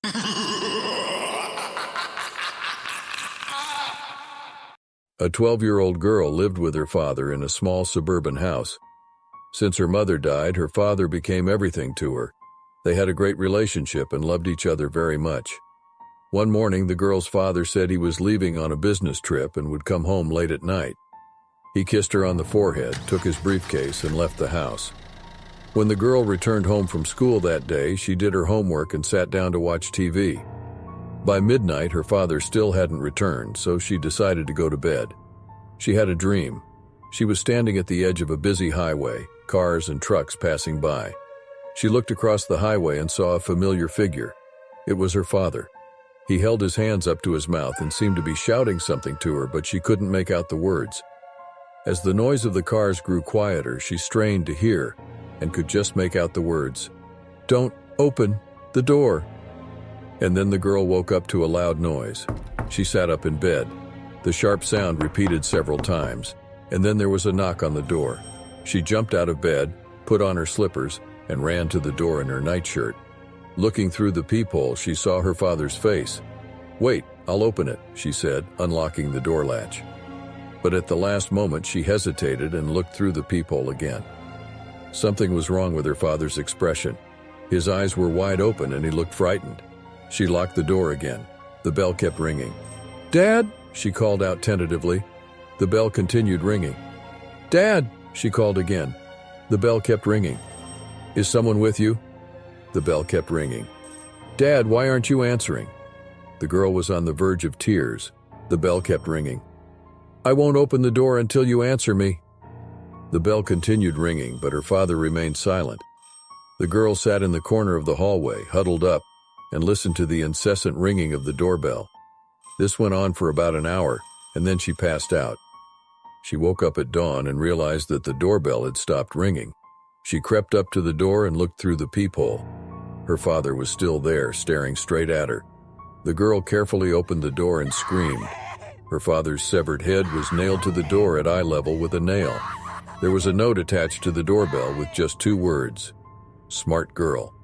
A 12-year-old girl lived with her father in a small suburban house. Since her mother died, her father became everything to her. They had a great relationship and loved each other very much. One morning, the girl's father said he was leaving on a business trip and would come home late at night. He kissed her on the forehead, took his briefcase, and left the house. When the girl returned home from school that day, she did her homework and sat down to watch TV. By midnight, her father still hadn't returned, so she decided to go to bed. She had a dream. She was standing at the edge of a busy highway, cars and trucks passing by. She looked across the highway and saw a familiar figure. It was her father. He held his hands up to his mouth and seemed to be shouting something to her, but she couldn't make out the words. As the noise of the cars grew quieter, she strained to hear and could just make out the words, "Don't open the door." And then the girl woke up to a loud noise. She sat up in bed. The sharp sound repeated several times, and then there was a knock on the door. She jumped out of bed, put on her slippers, and ran to the door in her nightshirt. Looking through the peephole, she saw her father's face. "Wait, I'll open it," she said, unlocking the door latch. But at the last moment, she hesitated and looked through the peephole again. Something was wrong with her father's expression. His eyes were wide open and he looked frightened. She locked the door again. The bell kept ringing. "Dad!" she called out tentatively. The bell continued ringing. "Dad!" she called again. The bell kept ringing. "Is someone with you?" The bell kept ringing. "Dad, why aren't you answering?" The girl was on the verge of tears. The bell kept ringing. "I won't open the door until you answer me." The bell continued ringing, but her father remained silent. The girl sat in the corner of the hallway, huddled up, and listened to the incessant ringing of the doorbell. This went on for about an hour, and then she passed out. She woke up at dawn and realized that the doorbell had stopped ringing. She crept up to the door and looked through the peephole. Her father was still there, staring straight at her. The girl carefully opened the door and screamed. Her father's severed head was nailed to the door at eye level with a nail. There was a note attached to the doorbell with just 2 words, "Smart girl."